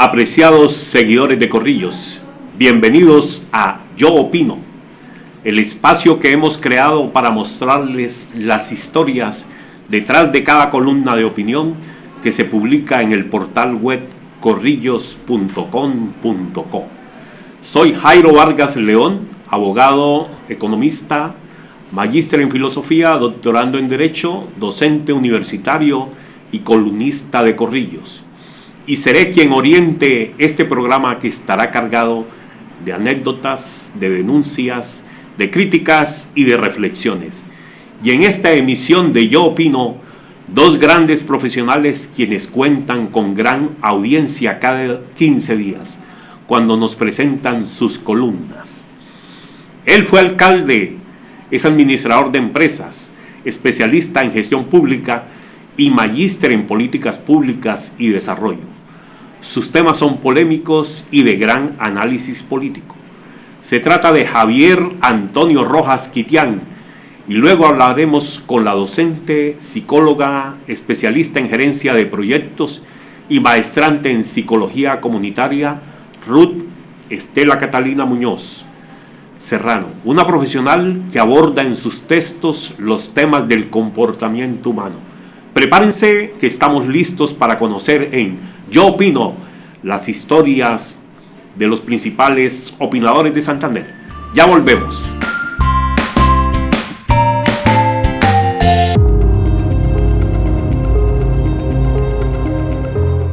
Apreciados seguidores de Corrillos, bienvenidos a Yo Opino, el espacio que hemos creado para mostrarles las historias detrás de cada columna de opinión que se publica en el portal web corrillos.com.co. Soy Jairo Vargas León, abogado, economista, magíster en filosofía, doctorando en Derecho, docente universitario y columnista de Corrillos. Y seré quien oriente este programa que estará cargado de anécdotas, de denuncias, de críticas y de reflexiones. Y en esta emisión de Yo Opino, dos grandes profesionales quienes cuentan con gran audiencia cada 15 días, cuando nos presentan sus columnas. Él fue alcalde, es administrador de empresas, especialista en gestión pública y magíster en políticas públicas y desarrollo. Sus temas son polémicos y de gran análisis político. Se trata de Javier Antonio Rojas Quitián, y luego hablaremos con la docente, psicóloga, especialista en gerencia de proyectos y maestrante en psicología comunitaria, Ruth Estela Catalina Muñoz Serrano, una profesional que aborda en sus textos los temas del comportamiento humano. Prepárense que estamos listos para conocer en Yo Opino las historias de los principales opinadores de Santander. Ya volvemos.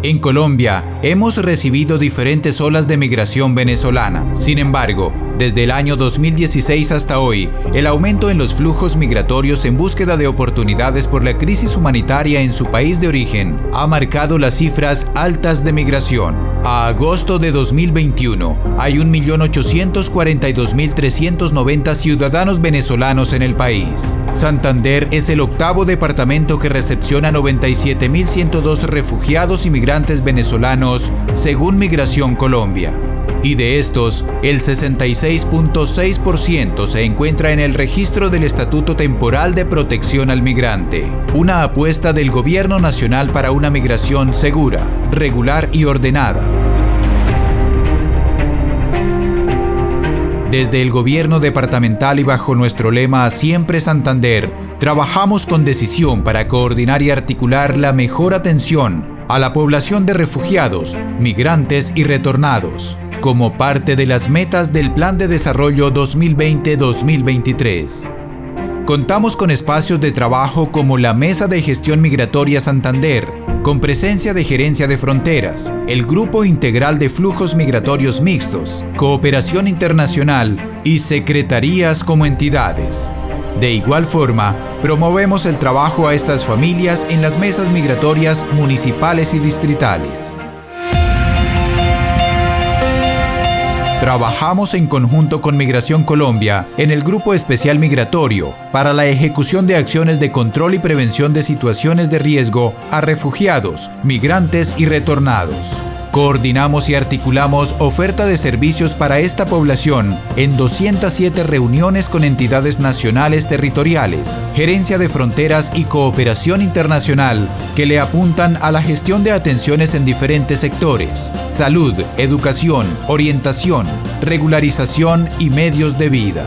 En Colombia hemos recibido diferentes olas de migración venezolana. Sin embargo, desde el año 2016 hasta hoy, el aumento en los flujos migratorios en búsqueda de oportunidades por la crisis humanitaria en su país de origen ha marcado las cifras altas de migración. A agosto de 2021, hay 1.842.390 ciudadanos venezolanos en el país. Santander es el octavo departamento que recepciona 97.102 refugiados y migrantes venezolanos, según Migración Colombia. Y de estos, el 66.6% se encuentra en el registro del Estatuto Temporal de Protección al Migrante, una apuesta del Gobierno Nacional para una migración segura, regular y ordenada. Desde el gobierno departamental y bajo nuestro lema Siempre Santander, trabajamos con decisión para coordinar y articular la mejor atención a la población de refugiados, migrantes y retornados, como parte de las metas del Plan de Desarrollo 2020-2023. Contamos con espacios de trabajo como la Mesa de Gestión Migratoria Santander, con presencia de Gerencia de Fronteras, el Grupo Integral de Flujos Migratorios Mixtos, Cooperación Internacional y secretarías como entidades. De igual forma, promovemos el trabajo a estas familias en las mesas migratorias municipales y distritales. Trabajamos en conjunto con Migración Colombia en el Grupo Especial Migratorio para la ejecución de acciones de control y prevención de situaciones de riesgo a refugiados, migrantes y retornados. Coordinamos y articulamos oferta de servicios para esta población en 207 reuniones con entidades nacionales territoriales, Gerencia de Fronteras y Cooperación Internacional que le apuntan a la gestión de atenciones en diferentes sectores: salud, educación, orientación, regularización y medios de vida.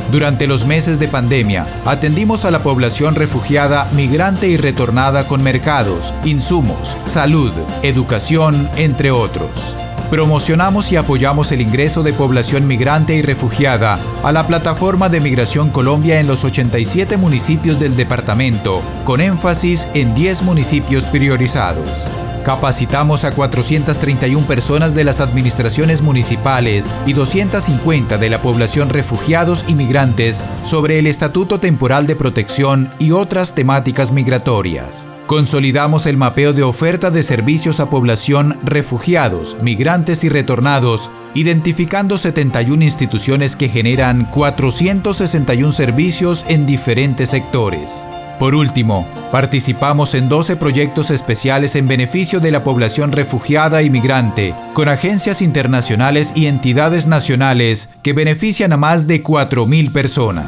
Durante los meses de pandemia, atendimos a la población refugiada, migrante y retornada con mercados, insumos, salud, educación, entre otros. Promocionamos y apoyamos el ingreso de población migrante y refugiada a la plataforma de Migración Colombia en los 87 municipios del departamento, con énfasis en 10 municipios priorizados. Capacitamos a 431 personas de las administraciones municipales y 250 de la población refugiados y migrantes sobre el Estatuto Temporal de Protección y otras temáticas migratorias. Consolidamos el mapeo de oferta de servicios a población refugiados, migrantes y retornados, identificando 71 instituciones que generan 461 servicios en diferentes sectores. Por último, participamos en 12 proyectos especiales en beneficio de la población refugiada y migrante, con agencias internacionales y entidades nacionales que benefician a más de 4.000 personas.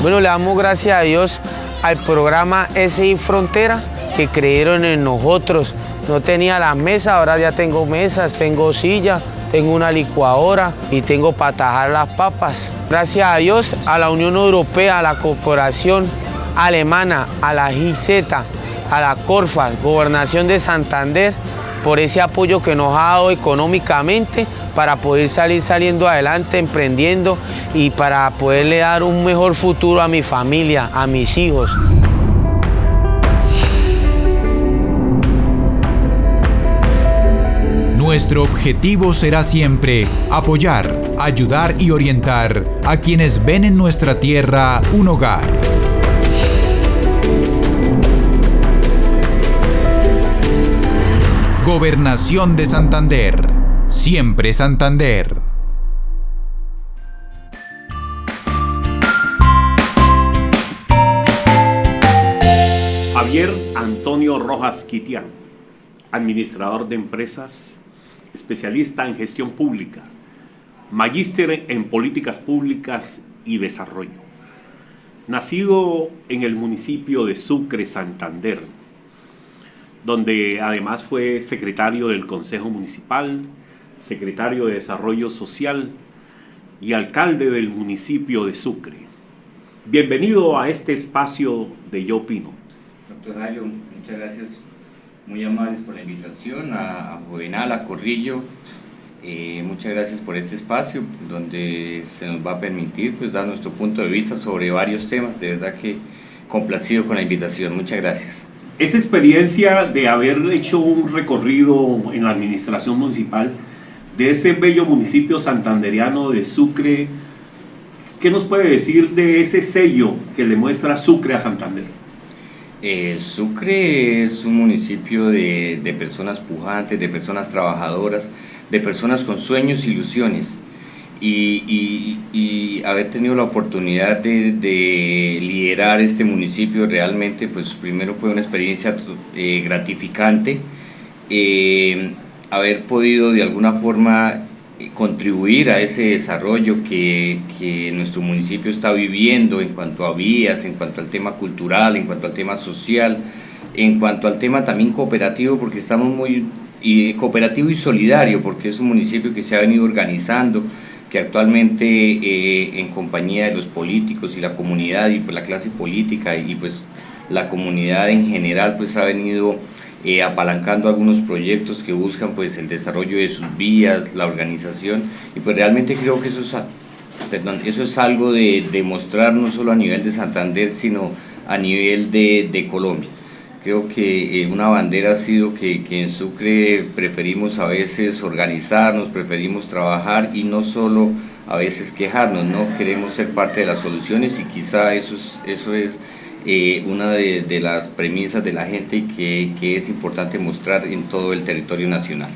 Bueno, le damos gracias a Dios al programa SI Frontera, que creyeron en nosotros no tenía las mesas, ahora ya tengo mesas, tengo sillas, tengo una licuadora y tengo para tajar las papas. Gracias a Dios, a la Unión Europea, a la Corporación Alemana, a la GIZ, a la Corfa, Gobernación de Santander, por ese apoyo que nos ha dado económicamente para poder saliendo adelante, emprendiendo y para poderle dar un mejor futuro a mi familia, a mis hijos. Nuestro objetivo será siempre apoyar, ayudar y orientar a quienes ven en nuestra tierra un hogar. Gobernación de Santander. Siempre Santander. Javier Antonio Rojas Quitián, administrador de empresas, especialista en gestión pública, magíster en políticas públicas y desarrollo. Nacido en el municipio de Sucre, Santander, donde además fue secretario del Consejo Municipal, secretario de Desarrollo Social y alcalde del municipio de Sucre. Bienvenido a este espacio de Yo Opino. Doctor Jairo, muchas gracias, muy amables por la invitación, a Juvenal, a Corrillo, muchas gracias por este espacio donde se nos va a permitir pues dar nuestro punto de vista sobre varios temas. De verdad que complacido con la invitación, muchas gracias. Esa experiencia de haber hecho un recorrido en la administración municipal de ese bello municipio santandereano de Sucre, ¿qué nos puede decir de ese sello que le muestra Sucre a Santander? Sucre es un municipio de personas pujantes, de personas trabajadoras, de personas con sueños e ilusiones. Y haber tenido la oportunidad de liderar este municipio realmente, pues primero fue una experiencia gratificante, haber podido de alguna forma contribuir a ese desarrollo que nuestro municipio está viviendo en cuanto a vías, en cuanto al tema cultural, en cuanto al tema social, en cuanto al tema también cooperativo, porque estamos muy cooperativo y solidario, porque es un municipio que se ha venido organizando, que actualmente en compañía de los políticos y la comunidad y pues la clase política y pues la comunidad en general pues ha venido apalancando algunos proyectos que buscan pues el desarrollo de sus vías, la organización, y pues realmente creo que eso es algo de demostrar no solo a nivel de Santander sino a nivel de Colombia. Creo que una bandera ha sido que en Sucre preferimos a veces organizarnos, preferimos trabajar y no solo a veces quejarnos, ¿no? Queremos ser parte de las soluciones y quizá eso es una de las premisas de la gente y que es importante mostrar en todo el territorio nacional.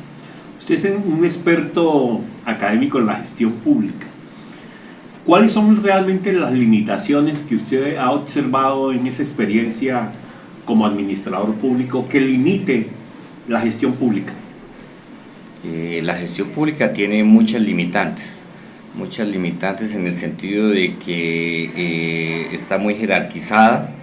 Usted es un experto académico en la gestión pública. ¿Cuáles son realmente las limitaciones que usted ha observado en esa experiencia como administrador público que limite la gestión pública? La gestión pública tiene muchas limitantes en el sentido de que está muy jerarquizada.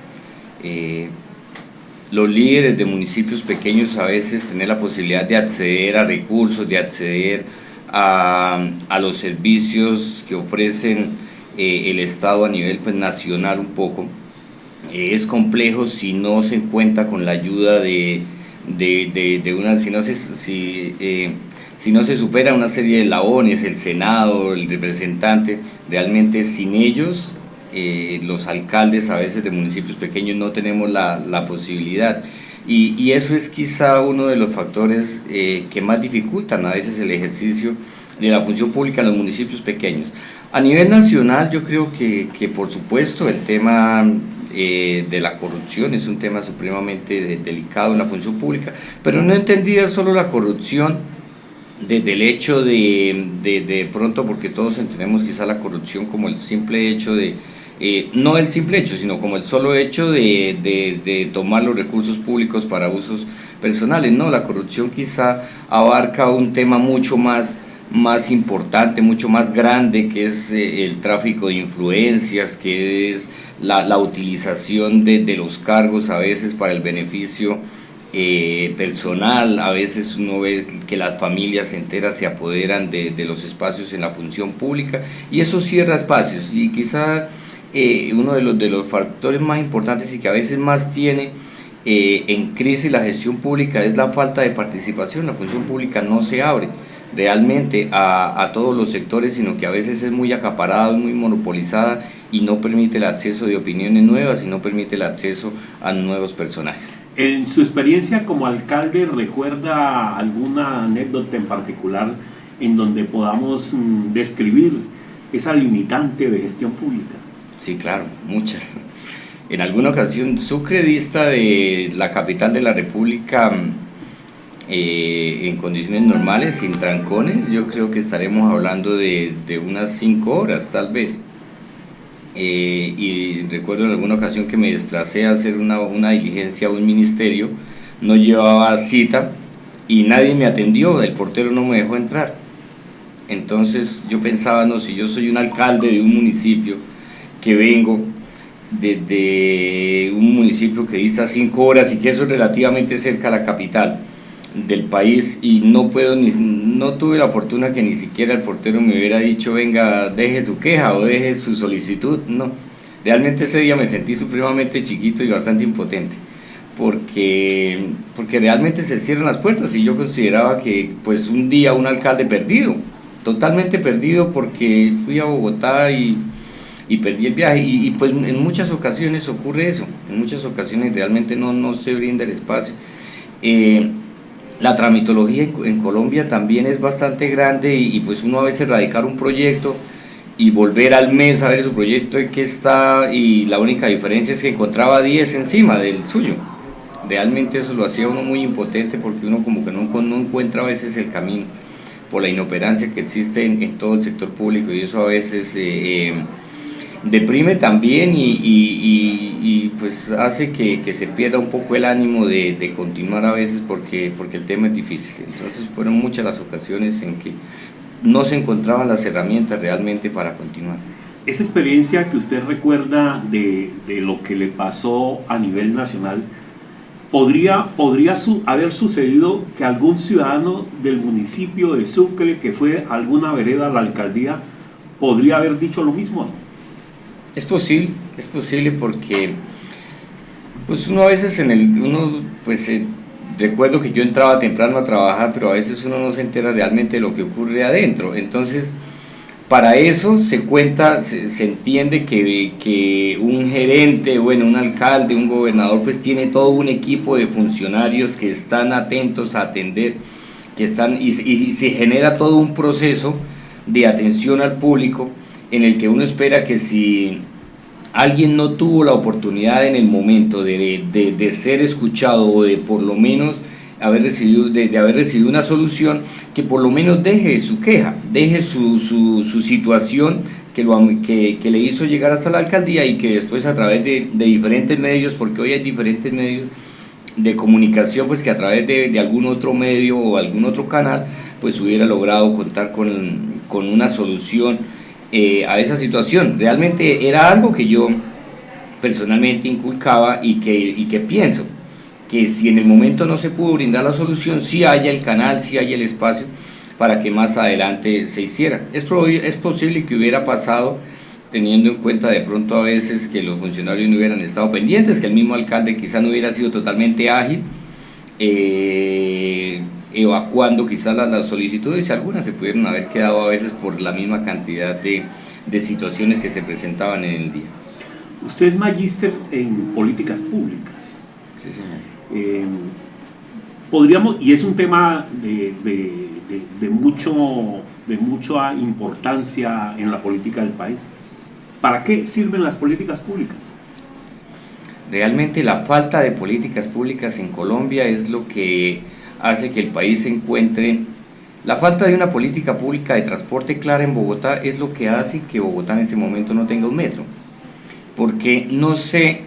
Los líderes de municipios pequeños a veces tienen la posibilidad de acceder a recursos, de acceder a los servicios que ofrecen el Estado a nivel pues, nacional un poco. Es complejo si no se cuenta con la ayuda de una, si no se supera una serie de eslabones, el Senado, el representante, realmente sin ellos, los alcaldes a veces de municipios pequeños no tenemos la posibilidad. Y eso es quizá uno de los factores que más dificultan a veces el ejercicio de la función pública en los municipios pequeños. A nivel nacional yo creo que por supuesto el tema de la corrupción es un tema supremamente delicado en la función pública, pero no entendida solo la corrupción desde el hecho de pronto, porque todos entendemos quizá la corrupción como el simple hecho no el simple hecho, sino como el solo hecho de tomar los recursos públicos para usos personales. No, la corrupción quizá abarca un tema mucho más importante, mucho más grande, que es el tráfico de influencias, que es la utilización de los cargos a veces para el beneficio personal. A veces uno ve que las familias enteras se apoderan de los espacios en la función pública y eso cierra espacios, y quizá uno de los factores más importantes y que a veces más tiene en crisis la gestión pública es la falta de participación. La función pública no se abre realmente a todos los sectores, sino que a veces es muy acaparada, muy monopolizada y no permite el acceso de opiniones nuevas y no permite el acceso a nuevos personajes. En su experiencia como alcalde, ¿recuerda alguna anécdota en particular en donde podamos describir esa limitante de gestión pública? Sí, claro, muchas. En alguna ocasión, Sucre dista de la capital de la República en condiciones normales, sin trancones, yo creo que estaremos hablando de unas 5 horas tal vez. Y recuerdo en alguna ocasión que me desplacé a hacer una diligencia a un ministerio, no llevaba cita y nadie me atendió, el portero no me dejó entrar. Entonces yo pensaba, no, si yo soy un alcalde de un municipio que vengo desde un municipio que dista 5 horas y que eso es relativamente cerca a la capital del país, y no tuve la fortuna que ni siquiera el portero me hubiera dicho venga, deje su queja o deje su solicitud, no, realmente ese día me sentí supremamente chiquito y bastante impotente, porque realmente se cierran las puertas y yo consideraba que pues un día un alcalde perdido, totalmente perdido, porque fui a Bogotá y perdí el viaje, y pues en muchas ocasiones ocurre eso, en muchas ocasiones realmente no se brinda el espacio. La tramitología en Colombia también es bastante grande y pues uno a veces radicar un proyecto y volver al mes a ver su proyecto en qué está, y la única diferencia es que encontraba 10 encima del suyo. Realmente eso lo hacía uno muy impotente, porque uno como que no encuentra a veces el camino por la inoperancia que existe en todo el sector público, y eso a veces deprime también y pues hace que se pierda un poco el ánimo de continuar a veces, porque el tema es difícil. Entonces fueron muchas las ocasiones en que no se encontraban las herramientas realmente para continuar. Esa experiencia que usted recuerda de lo que le pasó a nivel nacional, ¿podría haber sucedido que algún ciudadano del municipio de Sucre que fue a alguna vereda a la alcaldía podría haber dicho lo mismo? Es posible porque pues uno a veces recuerdo que yo entraba temprano a trabajar, pero a veces uno no se entera realmente de lo que ocurre adentro. Entonces, para eso se entiende que un gerente, un alcalde, un gobernador, pues tiene todo un equipo de funcionarios que están atentos a atender, y se genera todo un proceso de atención al público, en el que uno espera que si alguien no tuvo la oportunidad en el momento de ser escuchado, o de por lo menos haber recibido una solución, que por lo menos deje su queja, deje su situación que le hizo llegar hasta la alcaldía, y que después a través de diferentes medios, porque hoy hay diferentes medios de comunicación, pues que a través de algún otro medio o algún otro canal pues hubiera logrado contar con una solución a esa situación. Realmente era algo que yo personalmente inculcaba, y que pienso que si en el momento no se pudo brindar la solución, sí haya el canal, sí haya el espacio para que más adelante se hiciera. Es posible que hubiera pasado, teniendo en cuenta de pronto a veces que los funcionarios no hubieran estado pendientes, que el mismo alcalde quizá no hubiera sido totalmente ágil evacuando quizás las solicitudes, y algunas se pudieron haber quedado a veces por la misma cantidad de situaciones que se presentaban en el día. Usted es magíster en políticas públicas. Sí, señor. Podríamos, y es un tema de mucha importancia en la política del país. ¿Para qué sirven las políticas públicas? Realmente la falta de políticas públicas en Colombia es lo que hace que el país se encuentre. La falta de una política pública de transporte clara en Bogotá es lo que hace que Bogotá en este momento no tenga un metro, porque no se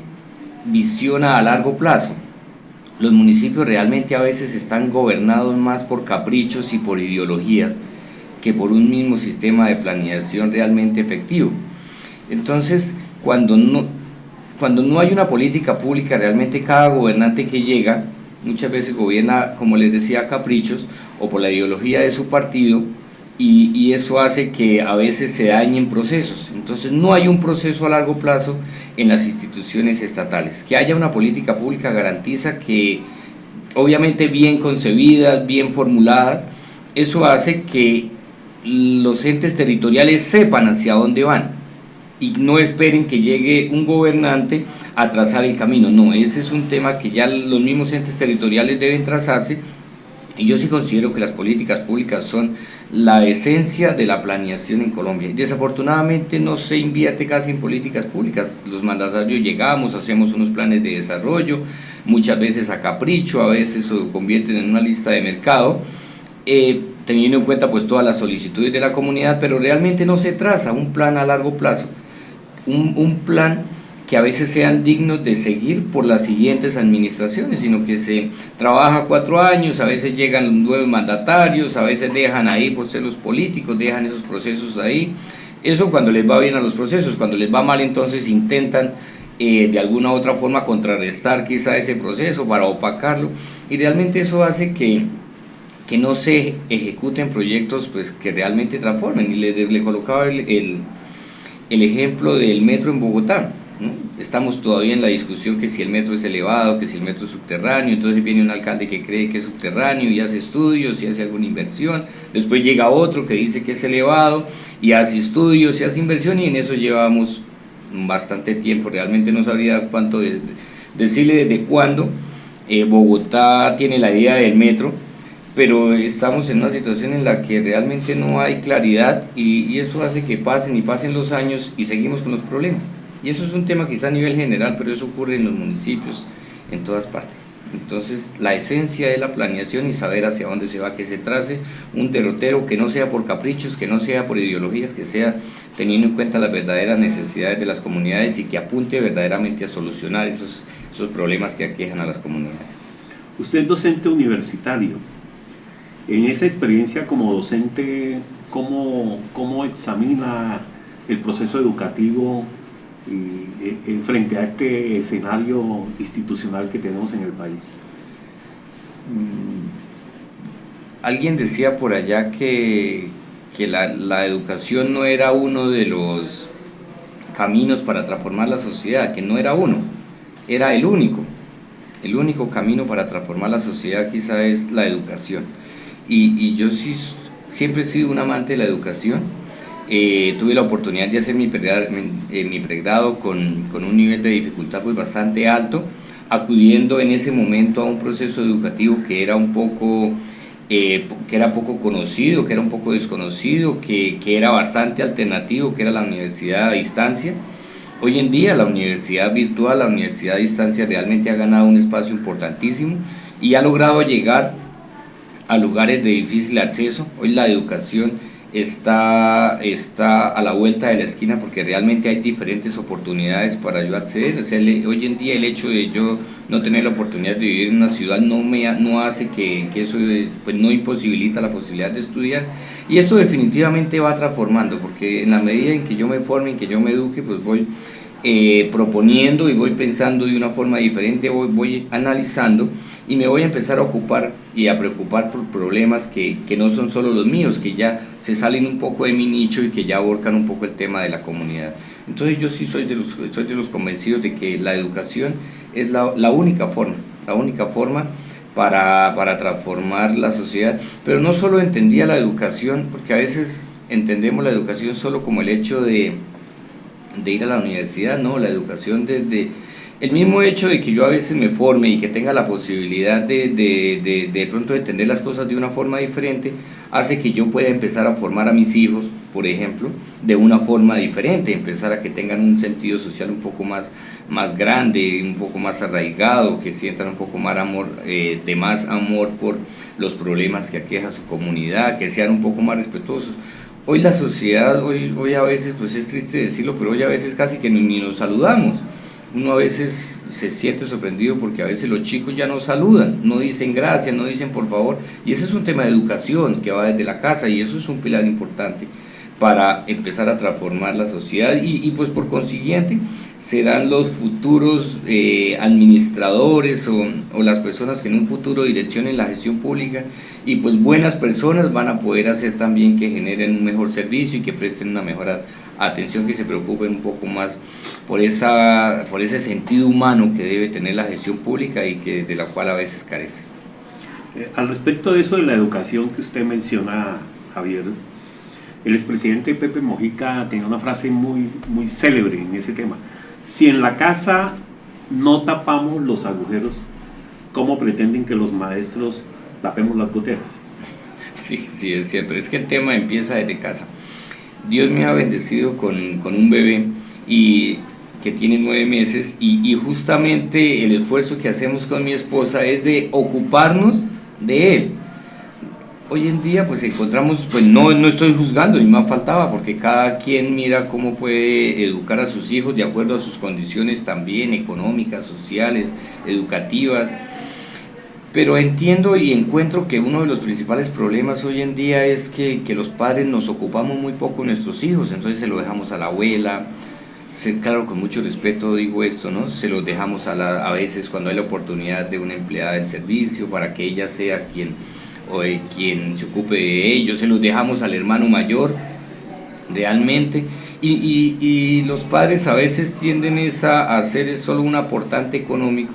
visiona a largo plazo. Los municipios realmente a veces están gobernados más por caprichos y por ideologías que por un mismo sistema de planeación realmente efectivo. Entonces, cuando no hay una política pública, realmente cada gobernante que llega muchas veces gobierna, como les decía, a caprichos o por la ideología de su partido, y eso hace que a veces se dañen procesos. Entonces no hay un proceso a largo plazo en las instituciones estatales. Que haya una política pública garantiza que, obviamente bien concebidas, bien formuladas, eso hace que los entes territoriales sepan hacia dónde van y no esperen que llegue un gobernante a trazar el camino. No, ese es un tema que ya los mismos entes territoriales deben trazarse, y yo sí considero que las políticas públicas son la esencia de la planeación en Colombia. Desafortunadamente no se invierte casi en políticas públicas. Los mandatarios llegamos, hacemos unos planes de desarrollo, muchas veces a capricho, a veces se convierten en una lista de mercado, teniendo en cuenta pues todas las solicitudes de la comunidad, pero realmente no se traza un plan a largo plazo, un plan que a veces sean dignos de seguir por las siguientes administraciones, sino que se trabaja 4 años, a veces llegan nuevos mandatarios, a veces dejan ahí por ser los políticos, dejan esos procesos ahí. Eso cuando les va bien a los procesos, cuando les va mal entonces intentan de alguna u otra forma contrarrestar quizá ese proceso para opacarlo, y realmente eso hace que no se ejecuten proyectos pues que realmente transformen. Y le colocaba el ejemplo del metro en Bogotá, ¿no? Estamos todavía en la discusión que si el metro es elevado, que si el metro es subterráneo. Entonces viene un alcalde que cree que es subterráneo y hace estudios y hace alguna inversión, después llega otro que dice que es elevado y hace estudios y hace inversión, y en eso llevamos bastante tiempo. Realmente no sabría cuánto decirle desde cuándo Bogotá tiene la idea del metro, pero estamos en una situación en la que realmente no hay claridad, y eso hace que pasen y pasen los años y seguimos con los problemas. Y eso es un tema quizá a nivel general, pero eso ocurre en los municipios, en todas partes. Entonces la esencia es la planeación y saber hacia dónde se va, que se trace un derrotero que no sea por caprichos, que no sea por ideologías, que sea teniendo en cuenta las verdaderas necesidades de las comunidades y que apunte verdaderamente a solucionar esos problemas que aquejan a las comunidades. Usted es docente universitario. En esa experiencia como docente, ¿cómo examina el proceso educativo frente a este escenario institucional que tenemos en el país? Alguien decía por allá que la educación no era uno de los caminos para transformar la sociedad, que no era uno, era el único camino para transformar la sociedad quizá es la educación. Y yo sí siempre he sido un amante de la educación. Tuve la oportunidad de hacer mi pregrado con un nivel de dificultad pues bastante alto, acudiendo en ese momento a un proceso educativo que era poco conocido, que era un poco desconocido, que era bastante alternativo, que era la universidad a distancia. Hoy en día la universidad virtual, la universidad a distancia realmente ha ganado un espacio importantísimo y ha logrado llegar a lugares de difícil acceso. Hoy la educación está a la vuelta de la esquina porque realmente hay diferentes oportunidades para yo acceder. O sea, hoy en día el hecho de yo no tener la oportunidad de vivir en una ciudad no hace que eso pues no imposibilita la posibilidad de estudiar, y esto definitivamente va transformando, porque en la medida en que yo me forme, en que yo me eduque, pues voy proponiendo y voy pensando de una forma diferente, voy analizando y me voy a empezar a ocupar y a preocupar por problemas que no son solo los míos, que ya se salen un poco de mi nicho y que ya aborcan un poco el tema de la comunidad. Entonces yo sí soy de los convencidos de que la educación es la única forma para transformar la sociedad, pero no solo entendía la educación, porque a veces entendemos la educación solo como el hecho de ir a la universidad. No, la educación desde el mismo hecho de que yo a veces me forme y que tenga la posibilidad de pronto entender las cosas de una forma diferente, hace que yo pueda empezar a formar a mis hijos, por ejemplo, de una forma diferente, empezar a que tengan un sentido social un poco más grande, un poco más arraigado, que sientan un poco más amor por los problemas que aqueja su comunidad, que sean un poco más respetuosos. Hoy la sociedad, hoy a veces, pues es triste decirlo, pero hoy a veces casi que ni nos saludamos. Uno a veces se siente sorprendido porque a veces los chicos ya no saludan, no dicen gracias, no dicen por favor, y ese es un tema de educación que va desde la casa, y eso es un pilar importante. para empezar a transformar la sociedad y pues por consiguiente serán los futuros administradores o las personas que en un futuro direccionen la gestión pública, y pues buenas personas van a poder hacer también que generen un mejor servicio y que presten una mejor atención, que se preocupen un poco más por ese sentido humano que debe tener la gestión pública y de la cual a veces carece. Al respecto de eso de la educación que usted menciona, Javier, el expresidente Pepe Mojica tenía una frase muy célebre en ese tema: si en la casa no tapamos los agujeros, ¿cómo pretenden que los maestros tapemos las goteras? Sí, es cierto, es que el tema empieza desde casa. Dios me ha bendecido con un bebé y que tiene 9 meses y justamente el esfuerzo que hacemos con mi esposa es de ocuparnos de él. Hoy en día pues encontramos, pues no estoy juzgando, ni más faltaba, porque cada quien mira cómo puede educar a sus hijos de acuerdo a sus condiciones también económicas, sociales, educativas, pero entiendo y encuentro que uno de los principales problemas hoy en día es que los padres nos ocupamos muy poco de nuestros hijos, entonces se lo dejamos a la abuela, claro, con mucho respeto digo esto, ¿no? Se los dejamos a veces cuando hay la oportunidad de una empleada del servicio para que ella sea quien se ocupe de ellos, se los dejamos al hermano mayor realmente, y los padres a veces tienden a hacer solo un aportante económico,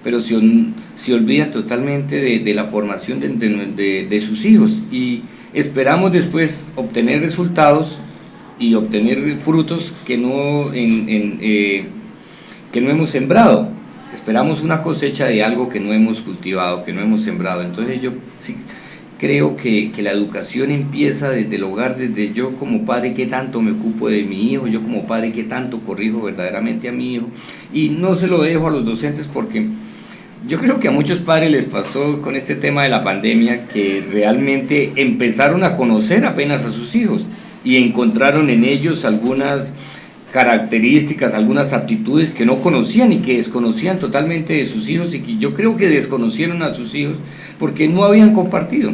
pero se olvidan totalmente de la formación de sus hijos, y esperamos después obtener resultados y obtener frutos que no hemos sembrado. Esperamos una cosecha de algo que no hemos cultivado, que no hemos sembrado. Entonces yo sí creo que la educación empieza desde el hogar, desde yo como padre qué tanto me ocupo de mi hijo, yo como padre qué tanto corrijo verdaderamente a mi hijo, y no se lo dejo a los docentes, porque yo creo que a muchos padres les pasó con este tema de la pandemia que realmente empezaron a conocer apenas a sus hijos y encontraron en ellos algunas características, algunas aptitudes que no conocían y que desconocían totalmente de sus hijos, y que yo creo que desconocieron a sus hijos porque no habían compartido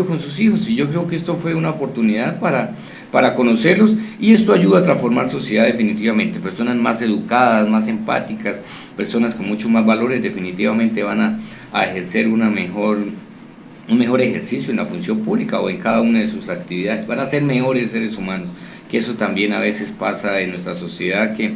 con sus hijos, y yo creo que esto fue una oportunidad para conocerlos, y esto ayuda a transformar sociedad definitivamente. Personas más educadas, más empáticas, personas con mucho más valores definitivamente van a ejercer un mejor ejercicio en la función pública o en cada una de sus actividades, van a ser mejores seres humanos, que eso también a veces pasa en nuestra sociedad, que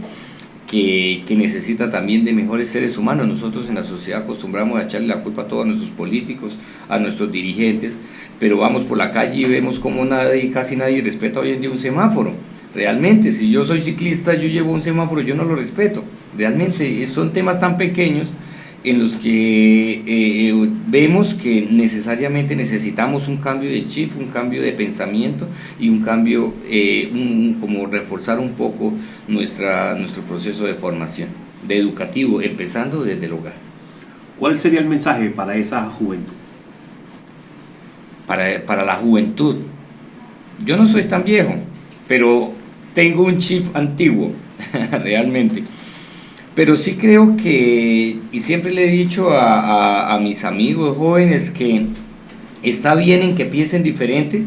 necesita también de mejores seres humanos. Nosotros en la sociedad acostumbramos a echarle la culpa a todos nuestros políticos, a nuestros dirigentes, pero vamos por la calle y vemos como casi nadie respeta hoy en día un semáforo. Realmente, si yo soy ciclista, yo llevo un semáforo, yo no lo respeto. Realmente son temas tan pequeños en los que vemos que necesariamente necesitamos un cambio de chip, un cambio de pensamiento y un cambio, como reforzar un poco nuestro proceso de formación, de educativo, empezando desde el hogar. ¿Cuál sería el mensaje para esa juventud? Para la juventud, yo no soy tan viejo, pero tengo un chip antiguo, realmente. Pero sí creo que, y siempre le he dicho a mis amigos jóvenes, que está bien en que piensen diferente,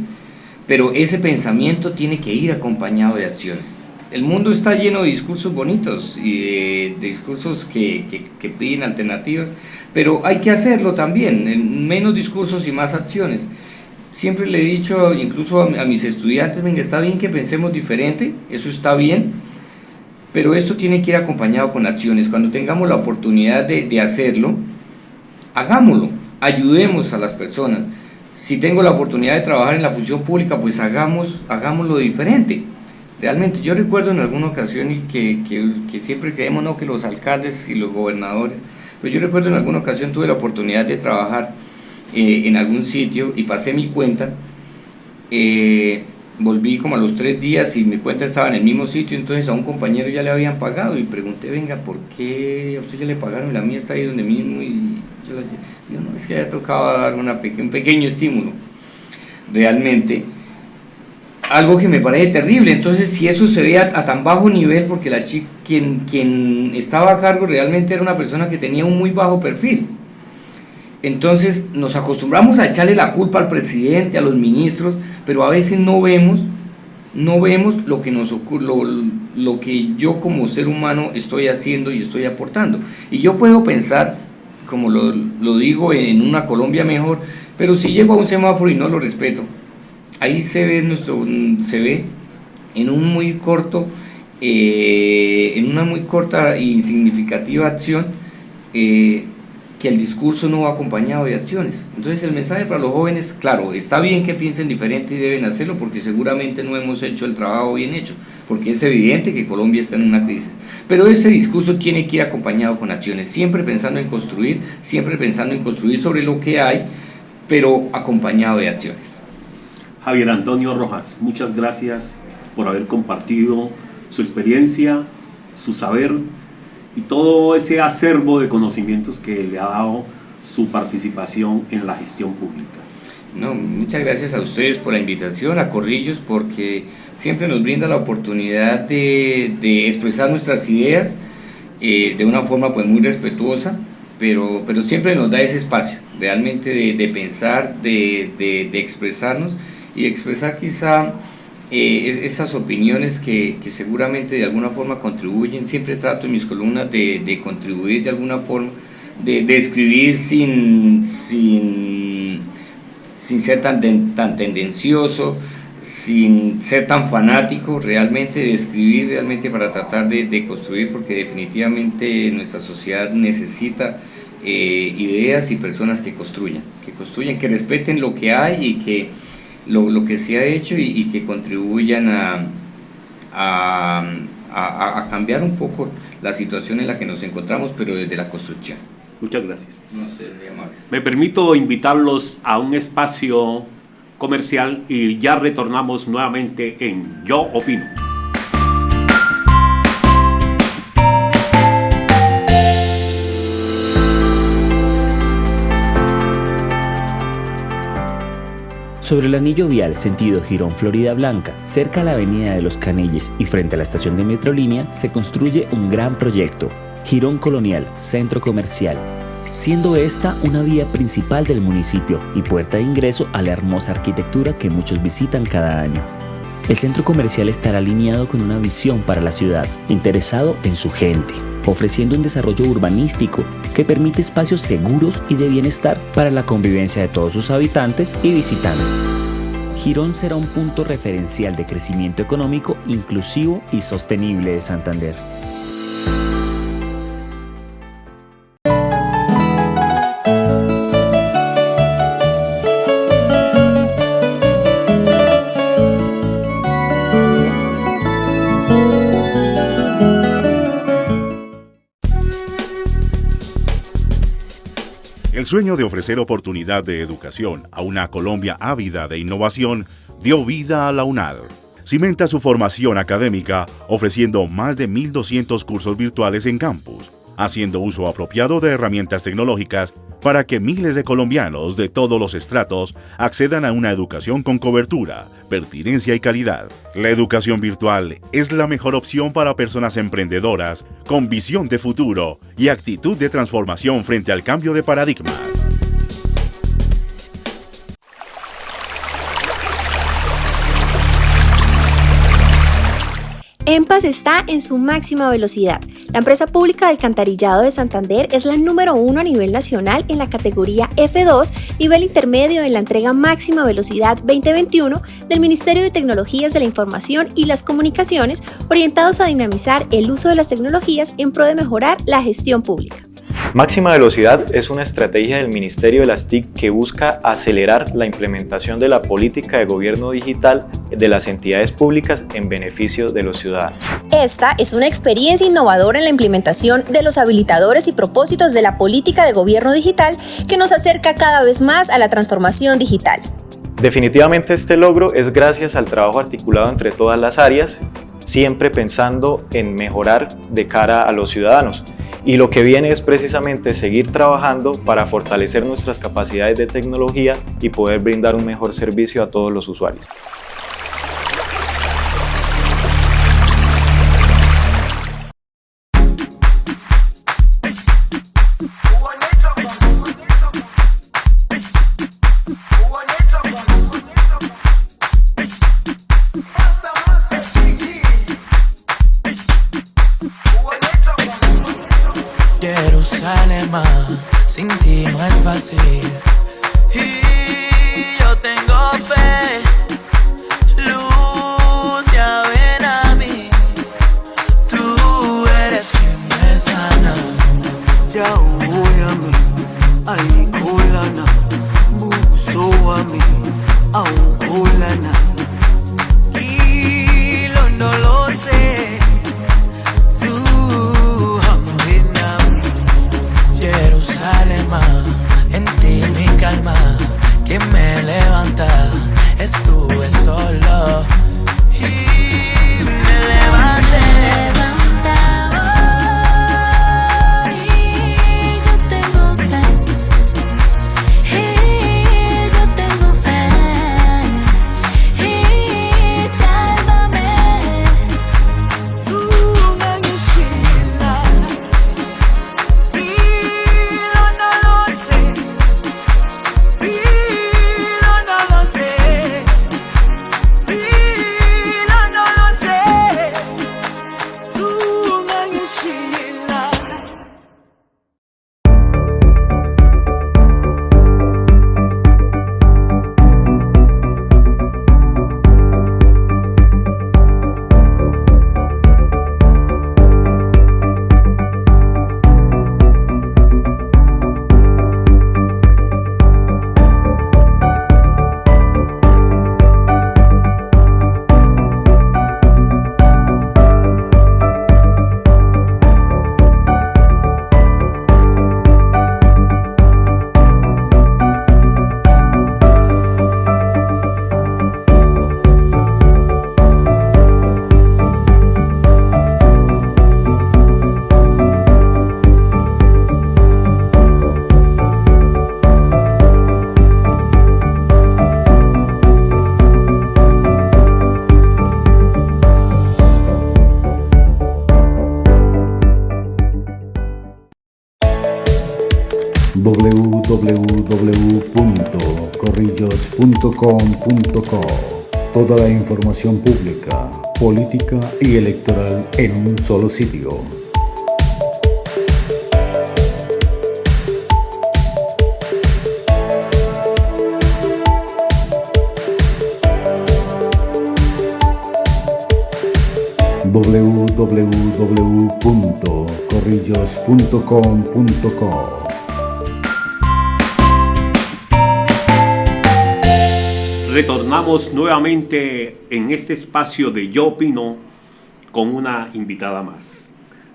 pero ese pensamiento tiene que ir acompañado de acciones. El mundo está lleno de discursos bonitos y de discursos que piden alternativas, pero hay que hacerlo también, menos discursos y más acciones. Siempre le he dicho, incluso a mis estudiantes, venga, está bien que pensemos diferente, eso está bien, pero esto tiene que ir acompañado con acciones. Cuando tengamos la oportunidad de hacerlo, hagámoslo, ayudemos a las personas. Si tengo la oportunidad de trabajar en la función pública, pues hagámoslo diferente. Realmente, yo recuerdo en alguna ocasión y que siempre creemos, ¿no?, que los alcaldes y los gobernadores, pero yo recuerdo en alguna ocasión tuve la oportunidad de trabajar en algún sitio y pasé mi cuenta, volví como a los 3 días y mi cuenta estaba en el mismo sitio, entonces a un compañero ya le habían pagado y pregunté, venga, ¿por qué a usted ya le pagaron? La mía está ahí donde mismo, y yo digo, no, es que ya tocaba dar un pequeño estímulo. Realmente, algo que me parece terrible. Entonces, si eso se ve a tan bajo nivel, porque la chica, quien estaba a cargo realmente era una persona que tenía un muy bajo perfil. Entonces nos acostumbramos a echarle la culpa al presidente, a los ministros, pero a veces no vemos no vemos lo que nos ocurre, lo que yo como ser humano estoy haciendo y estoy aportando. Y yo puedo pensar, como lo digo, en una Colombia mejor, pero si llego a un semáforo y no lo respeto, ahí se ve en una muy corta y significativa acción, que el discurso no va acompañado de acciones. Entonces el mensaje para los jóvenes, claro, está bien que piensen diferente y deben hacerlo, porque seguramente no hemos hecho el trabajo bien hecho, porque es evidente que Colombia está en una crisis, pero ese discurso tiene que ir acompañado con acciones, siempre pensando en construir sobre lo que hay, pero acompañado de acciones. Javier Antonio Rojas, muchas gracias por haber compartido su experiencia, su saber y todo ese acervo de conocimientos que le ha dado su participación en la gestión pública. No, muchas gracias a ustedes por la invitación, a Corrillos, porque siempre nos brinda la oportunidad de expresar nuestras ideas de una forma pues muy respetuosa, pero siempre nos da ese espacio realmente de pensar, de expresarnos y expresar quizá esas opiniones que seguramente de alguna forma contribuyen. Siempre trato en mis columnas de contribuir de alguna forma, de escribir sin ser tan tendencioso, sin ser tan fanático, realmente de escribir realmente para tratar de construir, porque definitivamente nuestra sociedad necesita ideas y personas que construyan, que respeten lo que hay y que lo que se ha hecho y que contribuyan a cambiar un poco la situación en la que nos encontramos, pero desde la construcción. Muchas gracias. No sé, muy amables. Me permito invitarlos a un espacio comercial y ya retornamos nuevamente en Yo Opino. Sobre el anillo vial sentido Girón Florida Blanca, cerca a la avenida de Los Canelles y frente a la estación de Metrolínea, se construye un gran proyecto, Girón Colonial, Centro Comercial, siendo esta una vía principal del municipio y puerta de ingreso a la hermosa arquitectura que muchos visitan cada año. El centro comercial estará alineado con una visión para la ciudad, interesado en su gente, ofreciendo un desarrollo urbanístico que permite espacios seguros y de bienestar para la convivencia de todos sus habitantes y visitantes. Girón será un punto referencial de crecimiento económico inclusivo y sostenible de Santander. El sueño de ofrecer oportunidad de educación a una Colombia ávida de innovación dio vida a la UNAD. Cimenta su formación académica ofreciendo más de 1.200 cursos virtuales en campus, haciendo uso apropiado de herramientas tecnológicas para que miles de colombianos de todos los estratos accedan a una educación con cobertura, pertinencia y calidad. La educación virtual es la mejor opción para personas emprendedoras con visión de futuro y actitud de transformación frente al cambio de paradigmas. EMPAS está en su máxima velocidad. La empresa pública de alcantarillado de Santander es la número 1 a nivel nacional en la categoría F2, nivel intermedio en la entrega máxima velocidad 2021 del Ministerio de Tecnologías de la Información y las Comunicaciones, orientados a dinamizar el uso de las tecnologías en pro de mejorar la gestión pública. Máxima Velocidad es una estrategia del Ministerio de las TIC que busca acelerar la implementación de la política de gobierno digital de las entidades públicas en beneficio de los ciudadanos. Esta es una experiencia innovadora en la implementación de los habilitadores y propósitos de la política de gobierno digital que nos acerca cada vez más a la transformación digital. Definitivamente este logro es gracias al trabajo articulado entre todas las áreas, siempre pensando en mejorar de cara a los ciudadanos. Y lo que viene es precisamente seguir trabajando para fortalecer nuestras capacidades de tecnología y poder brindar un mejor servicio a todos los usuarios. Basta Jerusalén, sin ti no es fácil. Y yo tengo fe, luz, ya ven a mí. Tú eres quien me sana. Ya voy a mí, ay kulana, buso a mí, aun kulana. Y no lo sé. Jerusalén, en ti mi calma, quien me levanta, estuve solo y me levanté. www.corrillos.com.co. Toda la información pública, política y electoral en un solo sitio. www.corrillos.com.co. Retornamos nuevamente en este espacio de Yo Opino con una invitada más,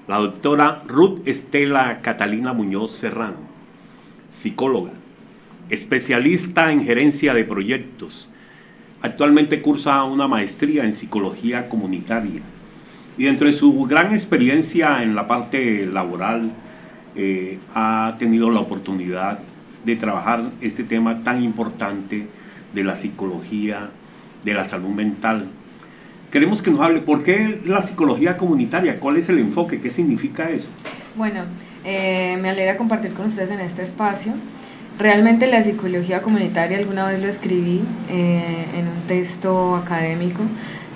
la doctora Ruth Estela Catalina Muñoz Serrano, psicóloga, especialista en gerencia de proyectos. Actualmente cursa una maestría en psicología comunitaria y dentro de su gran experiencia en la parte laboral ha tenido la oportunidad de trabajar este tema tan importante de la psicología, de la salud mental. Queremos que nos hable, ¿por qué la psicología comunitaria? ¿Cuál es el enfoque? ¿Qué significa eso? Bueno, me alegra compartir con ustedes en este espacio. Realmente la psicología comunitaria, alguna vez lo escribí en un texto académico.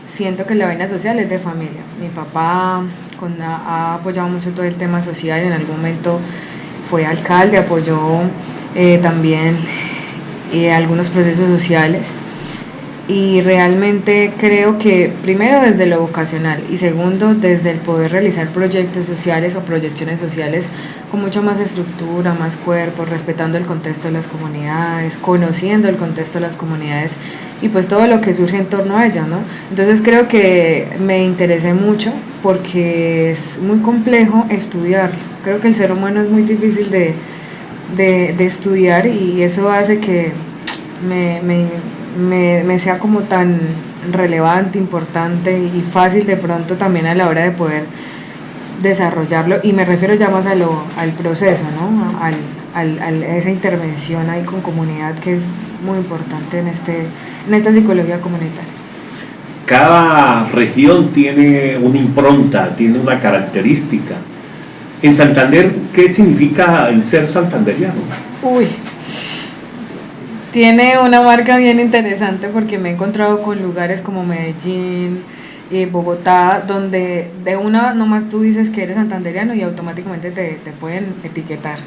Siento que la vaina social es de familia. Mi papá ha apoyado mucho todo el tema social, en algún momento fue alcalde, apoyó también algunos procesos sociales, y realmente creo que primero desde lo vocacional y segundo desde el poder realizar proyectos sociales o proyecciones sociales con mucha más estructura, más cuerpo, respetando el contexto de las comunidades, conociendo el contexto de las comunidades y pues todo lo que surge en torno a ellas, ¿no? Entonces creo que me interesé mucho porque es muy complejo estudiarlo. Creo que el ser humano es muy difícil de estudiar, y eso hace que me sea como tan relevante, importante y fácil de pronto también a la hora de poder desarrollarlo, y me refiero ya más al proceso, ¿no? A esa intervención ahí con comunidad, que es muy importante en esta psicología comunitaria. Cada región tiene una impronta, tiene una característica. En Santander, ¿qué significa el ser santanderiano? Uy, tiene una marca bien interesante porque me he encontrado con lugares como Medellín, Bogotá, donde de una nomás tú dices que eres santandereano y automáticamente te pueden etiquetar.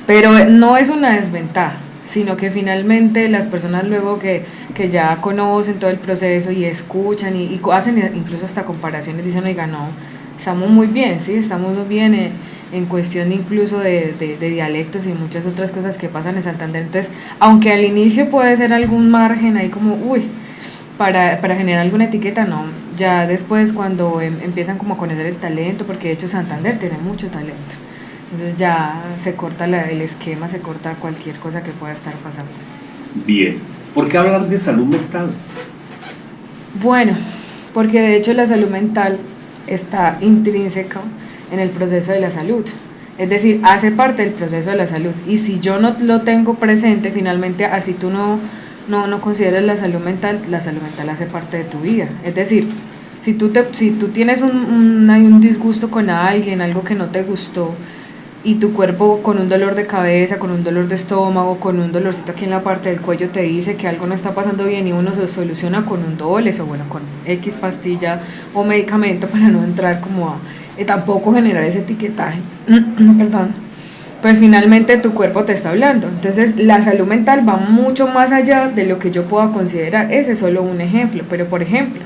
Pero no es una desventaja, sino que finalmente las personas luego que ya conocen todo el proceso y escuchan y hacen incluso hasta comparaciones, dicen, oiga, no, estamos muy bien, ¿sí? Estamos muy bien en cuestión incluso de dialectos y muchas otras cosas que pasan en Santander. Entonces, aunque al inicio puede ser algún margen ahí como, para generar alguna etiqueta, no, ya después cuando empiezan como a conocer el talento, porque de hecho Santander tiene mucho talento, entonces ya se corta el esquema, se corta cualquier cosa que pueda estar pasando. Bien, ¿por qué hablar de salud mental? Bueno, porque de hecho la salud mental está intrínseca en el proceso de la salud, es decir, hace parte del proceso de la salud, y si yo no lo tengo presente, finalmente así tú no consideras la salud mental hace parte de tu vida. Es decir, si tú tienes un disgusto con alguien, algo que no te gustó, y tu cuerpo con un dolor de cabeza, con un dolor de estómago, con un dolorcito aquí en la parte del cuello te dice que algo no está pasando bien, y uno se soluciona con un Dolex o bueno, con X pastilla o medicamento, para no entrar como a tampoco generar ese etiquetaje, perdón, pues finalmente tu cuerpo te está hablando. Entonces la salud mental va mucho más allá de lo que yo pueda considerar. Ese es solo un ejemplo, pero por ejemplo,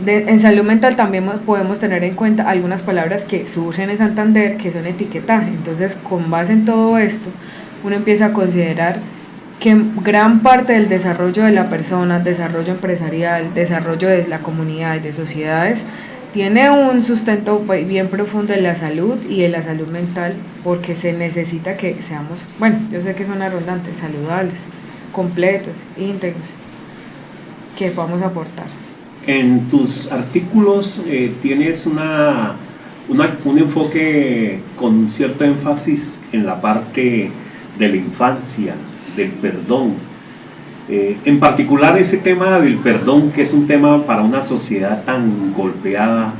en salud mental también podemos tener en cuenta algunas palabras que surgen en Santander que son etiquetaje. Entonces, con base en todo esto, uno empieza a considerar que gran parte del desarrollo de la persona, desarrollo empresarial, desarrollo de la comunidad y de sociedades, tiene un sustento bien profundo en la salud y en la salud mental, porque se necesita que seamos, bueno, yo sé que son arrogantes, saludables, completos, íntegros, que podamos aportar. En tus artículos tienes un enfoque con cierto énfasis en la parte de la infancia, del perdón. En particular ese tema del perdón, que es un tema para una sociedad tan golpeada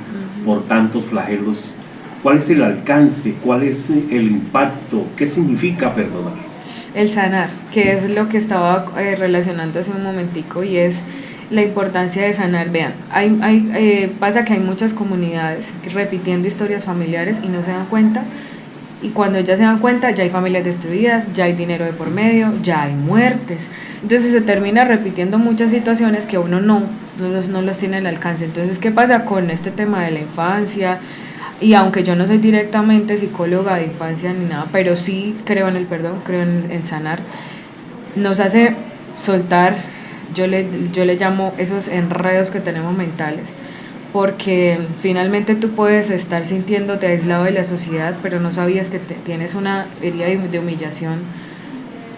por tantos flagelos. ¿Cuál es el alcance? ¿Cuál es el impacto? ¿Qué significa perdonar? El sanar, que es lo que estaba relacionando hace un momentico, y es la importancia de sanar. Vean, pasa que hay muchas comunidades repitiendo historias familiares y no se dan cuenta, y cuando ya se dan cuenta ya hay familias destruidas, ya hay dinero de por medio, ya hay muertes. Entonces se termina repitiendo muchas situaciones que uno no los tiene al alcance. Entonces, ¿qué pasa con este tema de la infancia? Y aunque yo no soy directamente psicóloga de infancia ni nada, pero sí creo en el perdón, creo en sanar, nos hace soltar, yo le llamo esos enredos que tenemos mentales, porque finalmente tú puedes estar sintiéndote aislado de la sociedad, pero no sabías que tienes una herida de humillación,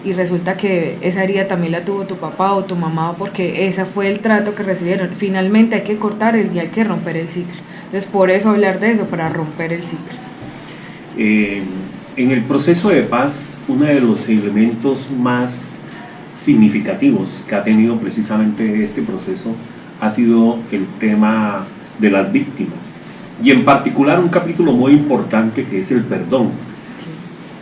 y resulta que esa herida también la tuvo tu papá o tu mamá, porque ese fue el trato que recibieron. Finalmente hay que cortar y hay que romper el ciclo. Entonces, por eso hablar de eso, para romper el ciclo. En el proceso de paz, uno de los elementos más significativos que ha tenido precisamente este proceso ha sido el tema de las víctimas, y en particular un capítulo muy importante que es el perdón.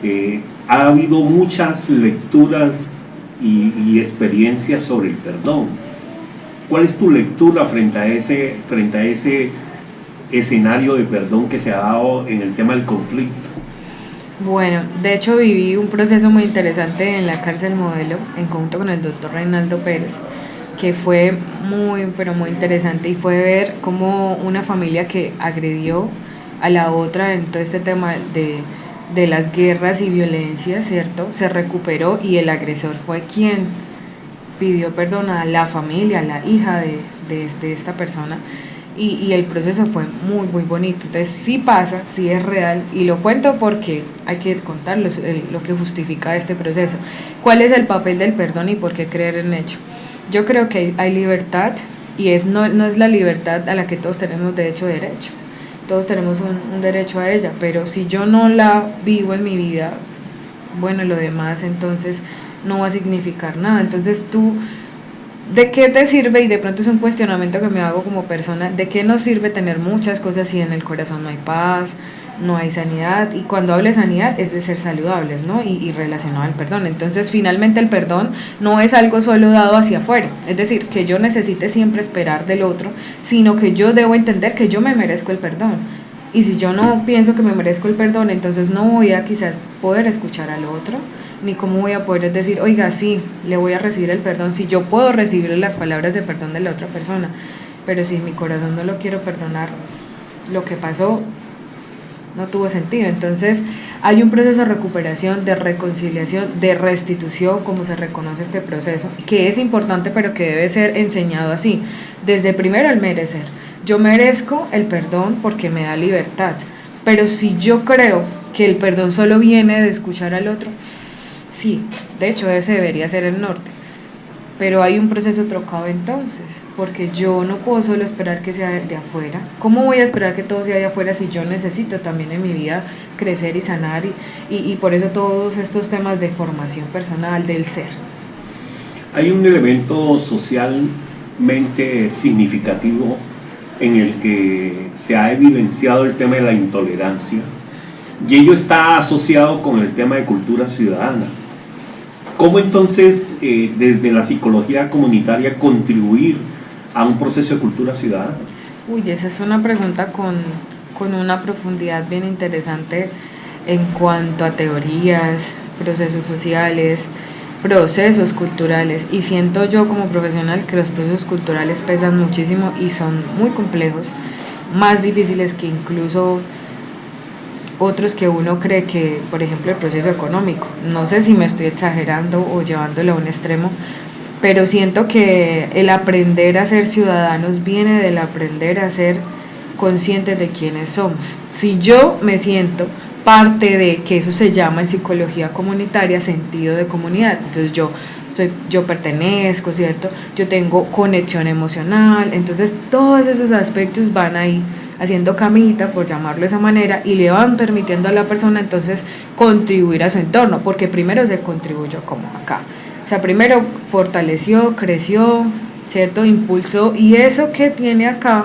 Sí. Ha habido muchas lecturas y experiencias sobre el perdón. ¿Cuál es tu lectura frente a ese escenario de perdón que se ha dado en el tema del conflicto? Bueno, de hecho viví un proceso muy interesante en la cárcel Modelo en conjunto con el doctor Reinaldo Pérez, que fue muy, pero muy interesante, y fue ver cómo una familia que agredió a la otra en todo este tema de las guerras y violencia, ¿cierto? Se recuperó, y el agresor fue quien pidió perdón a la familia, a la hija de esta persona, y el proceso fue muy, muy bonito. Entonces sí pasa, sí es real, y lo cuento porque hay que contar lo que justifica este proceso. ¿Cuál es el papel del perdón y por qué creer en ello? Yo creo que hay libertad, y no es la libertad a la que todos tenemos derecho. Todos tenemos un derecho a ella, pero si yo no la vivo en mi vida, bueno, lo demás entonces no va a significar nada. Entonces tú ¿de qué te sirve? Y de pronto es un cuestionamiento que me hago como persona, ¿de qué nos sirve tener muchas cosas si en el corazón no hay paz, no hay sanidad? Y cuando hablo de sanidad es de ser saludables, ¿no? Y relacionado al perdón. Entonces, finalmente el perdón no es algo solo dado hacia afuera, es decir, que yo necesite siempre esperar del otro, sino que yo debo entender que yo me merezco el perdón. Y si yo no pienso que me merezco el perdón, entonces no voy a quizás poder escuchar al otro, ni cómo voy a poder decir, oiga, sí, le voy a recibir el perdón, si yo puedo recibir las palabras de perdón de la otra persona, pero si en mi corazón no lo quiero perdonar, lo que pasó no tuvo sentido. Entonces hay un proceso de recuperación, de reconciliación, de restitución, como se reconoce este proceso, que es importante, pero que debe ser enseñado así, desde primero el merecer. Yo merezco el perdón porque me da libertad, pero si yo creo que el perdón solo viene de escuchar al otro, sí, de hecho ese debería ser el norte, pero hay un proceso trocado entonces, porque yo no puedo solo esperar que sea de afuera. ¿Cómo voy a esperar que todo sea de afuera si yo necesito también en mi vida crecer y sanar? Y por eso todos estos temas de formación personal, del ser. Hay un elemento socialmente significativo en el que se ha evidenciado el tema de la intolerancia, y ello está asociado con el tema de cultura ciudadana. ¿Cómo entonces desde la psicología comunitaria contribuir a un proceso de cultura ciudadana? Uy, esa es una pregunta con una profundidad bien interesante en cuanto a teorías, procesos sociales, procesos culturales, y siento yo como profesional que los procesos culturales pesan muchísimo y son muy complejos, más difíciles que incluso otros que uno cree, que por ejemplo el proceso económico. No sé si me estoy exagerando o llevándolo a un extremo, pero siento que el aprender a ser ciudadanos viene del aprender a ser conscientes de quiénes somos. Si yo me siento parte de, que eso se llama en psicología comunitaria sentido de comunidad, entonces yo pertenezco, ¿cierto? Yo tengo conexión emocional, entonces todos esos aspectos van ahí haciendo camita, por llamarlo de esa manera, y le van permitiendo a la persona entonces contribuir a su entorno, porque primero se contribuyó como acá, o sea, primero fortaleció, creció, ¿cierto? Impulsó, y eso que tiene acá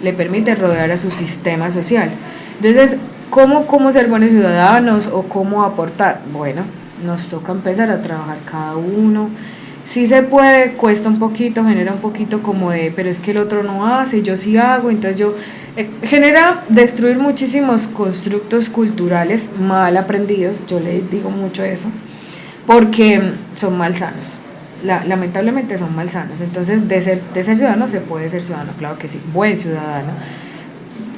le permite rodear a su sistema social. Entonces, ¿cómo ser buenos ciudadanos o cómo aportar? Bueno, nos toca empezar a trabajar cada uno. Sí se puede, cuesta un poquito, genera un poquito como de, pero es que el otro no hace, yo sí hago, entonces yo, genera destruir muchísimos constructos culturales mal aprendidos, yo le digo mucho eso, porque son malsanos, lamentablemente son malsanos. Entonces de ser ciudadano se puede ser ciudadano, claro que sí, buen ciudadano.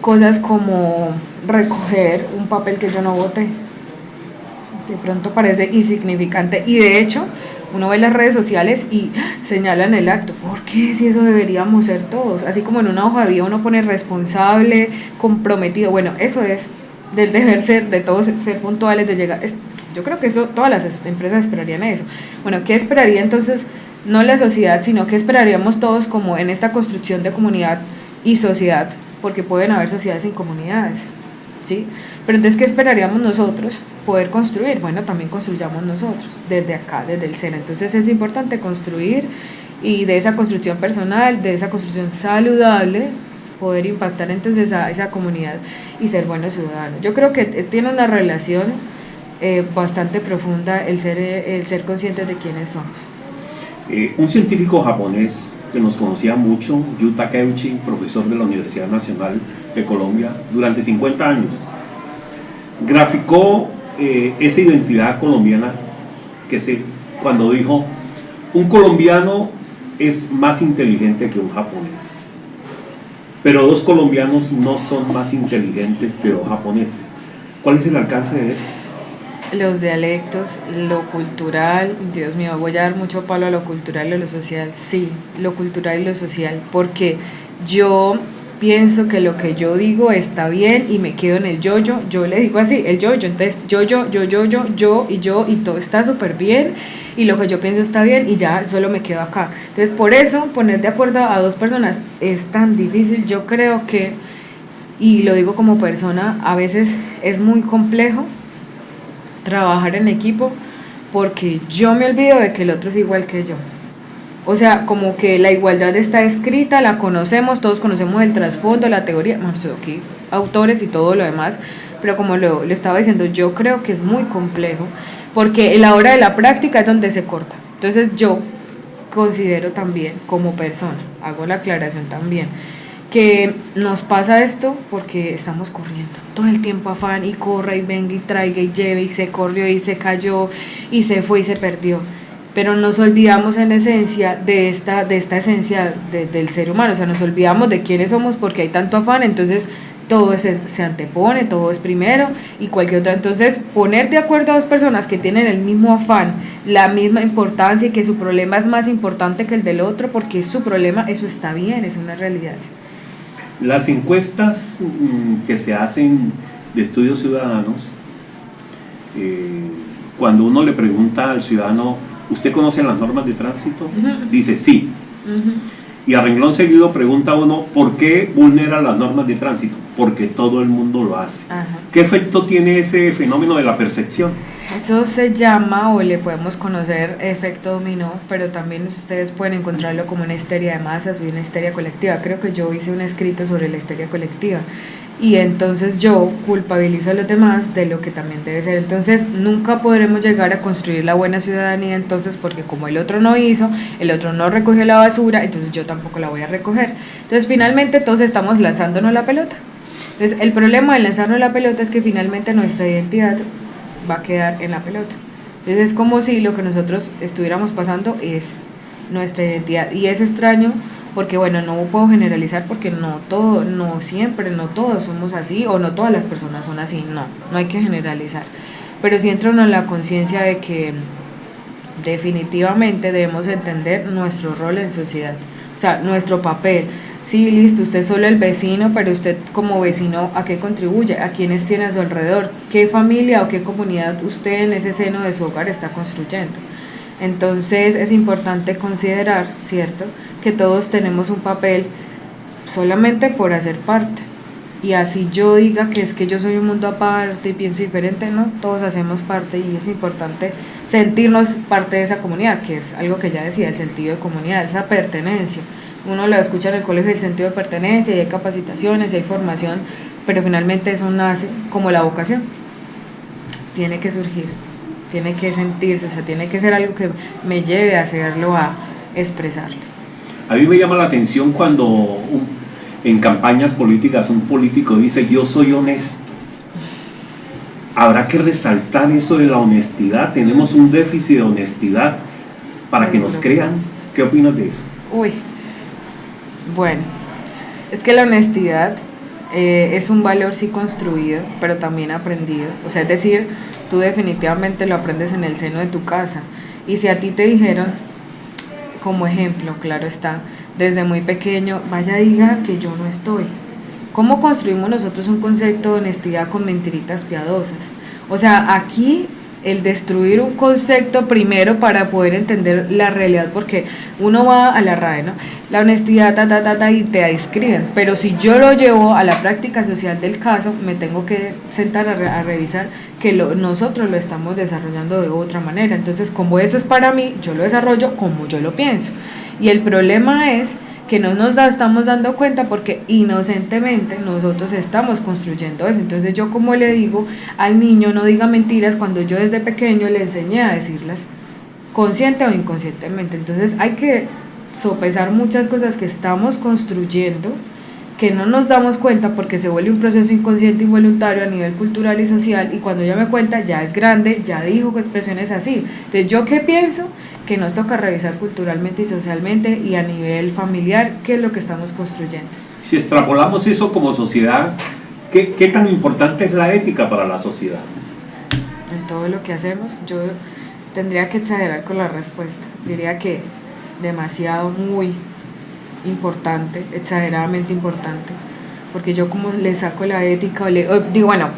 Cosas como recoger un papel que yo no voté, de pronto parece insignificante, y de hecho uno ve las redes sociales y señalan el acto. ¿Por qué? Si eso deberíamos ser todos. Así como en una hoja de vida uno pone responsable, comprometido. Bueno, eso es del deber ser, de todos ser puntuales, de llegar. Yo creo que eso, todas las empresas esperarían eso. Bueno, ¿qué esperaría entonces? No la sociedad, sino ¿qué esperaríamos todos como en esta construcción de comunidad y sociedad? Porque pueden haber sociedades sin comunidades, ¿sí? Pero entonces, ¿qué esperaríamos nosotros poder construir? Bueno, también construyamos nosotros, desde acá, desde el ser. Entonces es importante construir, y de esa construcción personal, de esa construcción saludable, poder impactar entonces a esa comunidad y ser buenos ciudadanos. Yo creo que tiene una relación bastante profunda el ser conscientes de quiénes somos. Un científico japonés que nos conocía mucho, Yu Takeuchi, profesor de la Universidad Nacional de Colombia durante 50 años, graficó esa identidad colombiana cuando dijo: un colombiano es más inteligente que un japonés, pero dos colombianos no son más inteligentes que dos japoneses. ¿Cuál es el alcance de eso? Los dialectos, lo cultural. Dios mío, voy a dar mucho palo a lo cultural y a lo social. Sí, lo cultural y lo social, porque yo pienso que lo que yo digo está bien y me quedo en el yo le digo así, el yo, entonces yo, y todo está súper bien, y lo que yo pienso está bien, y ya solo me quedo acá. Entonces, por eso, poner de acuerdo a dos personas es tan difícil. Yo creo que, y lo digo como persona, a veces es muy complejo trabajar en equipo, porque yo me olvido de que el otro es igual que yo. O sea, como que la igualdad está escrita, la conocemos, todos conocemos el trasfondo, la teoría, aquí autores y todo lo demás, pero como lo estaba diciendo, yo creo que es muy complejo, porque en la hora de la práctica es donde se corta. Entonces yo considero también, como persona, hago la aclaración también, que nos pasa esto porque estamos corriendo todo el tiempo, afán, y corra y venga y traiga y lleve, y se corrió y se cayó y se fue y se perdió, pero nos olvidamos en esencia de esta esencia del ser humano. O sea, nos olvidamos de quiénes somos porque hay tanto afán, entonces todo se antepone, todo es primero y cualquier otra. Entonces, poner de acuerdo a dos personas que tienen el mismo afán, la misma importancia, y que su problema es más importante que el del otro porque es su problema, eso está bien, es una realidad. Las encuestas que se hacen de estudios ciudadanos, cuando uno le pregunta al ciudadano, ¿usted conoce las normas de tránsito? Uh-huh. Dice sí. Uh-huh. Y a renglón seguido pregunta uno, ¿por qué vulnera las normas de tránsito? Porque todo el mundo lo hace. Ajá. ¿Qué efecto tiene ese fenómeno de la percepción? Eso se llama, o le podemos conocer, efecto dominó, pero también ustedes pueden encontrarlo como una histeria de masas o una histeria colectiva. Creo que yo hice un escrito sobre la histeria colectiva. Y entonces yo culpabilizo a los demás de lo que también debe ser. Entonces nunca podremos llegar a construir la buena ciudadanía, entonces, porque como el otro no hizo, el otro no recogió la basura, entonces yo tampoco la voy a recoger. Entonces finalmente todos estamos lanzándonos la pelota. Entonces el problema de lanzarnos la pelota es que finalmente nuestra identidad va a quedar en la pelota. Entonces es como si lo que nosotros estuviéramos pasando es nuestra identidad, y es extraño porque, bueno, no puedo generalizar porque no siempre, no todos somos así, o no todas las personas son así, no hay que generalizar, pero sí entra en la conciencia de que definitivamente debemos entender nuestro rol en sociedad, o sea, nuestro papel. Sí, listo, usted es solo el vecino, pero usted como vecino, ¿a qué contribuye? ¿A quiénes tiene a su alrededor? ¿Qué familia o qué comunidad usted en ese seno de su hogar está construyendo? Entonces es importante considerar, ¿cierto?, que todos tenemos un papel solamente por hacer parte. Y así yo diga que es que yo soy un mundo aparte y pienso diferente, no, todos hacemos parte, y es importante sentirnos parte de esa comunidad, que es algo que ya decía, el sentido de comunidad, esa pertenencia. Uno lo escucha en el colegio, el sentido de pertenencia, y hay capacitaciones, y hay formación, pero finalmente eso nace como la vocación. Tiene que surgir, tiene que sentirse, o sea, tiene que ser algo que me lleve a hacerlo, a expresarlo. A mí me llama la atención cuando en campañas políticas un político dice, yo soy honesto. Habrá que resaltar eso de la honestidad. Tenemos un déficit de honestidad para que nos crean. ¿Qué opinas de eso? Bueno, es que la honestidad es un valor sí construido, pero también aprendido. O sea, es decir, tú definitivamente lo aprendes en el seno de tu casa. Y si a ti te dijeron, como ejemplo, claro está, desde muy pequeño, vaya, diga que yo no estoy. ¿Cómo construimos nosotros un concepto de honestidad con mentiritas piadosas? O sea, aquí el destruir un concepto primero para poder entender la realidad, porque uno va a la RAE, ¿no? La honestidad, y te describen, pero si yo lo llevo a la práctica social del caso, me tengo que sentar a revisar que nosotros lo estamos desarrollando de otra manera. Entonces, como eso es para mí, yo lo desarrollo como yo lo pienso. Y el problema es que no nos estamos dando cuenta porque inocentemente nosotros estamos construyendo eso. Entonces yo, como le digo al niño, no diga mentiras, cuando yo desde pequeño le enseñé a decirlas, consciente o inconscientemente. Entonces hay que sopesar muchas cosas que estamos construyendo, que no nos damos cuenta porque se vuelve un proceso inconsciente involuntario a nivel cultural y social, y cuando yo me cuenta ya es grande, ya dijo expresiones así. Entonces, ¿yo qué pienso? Que nos toca revisar culturalmente y socialmente y a nivel familiar qué es lo que estamos construyendo. Si extrapolamos eso como sociedad, ¿qué tan importante es la ética para la sociedad? En todo lo que hacemos, yo tendría que exagerar con la respuesta. Diría que demasiado, muy importante, exageradamente importante, porque yo como le saco la ética, digo, bueno,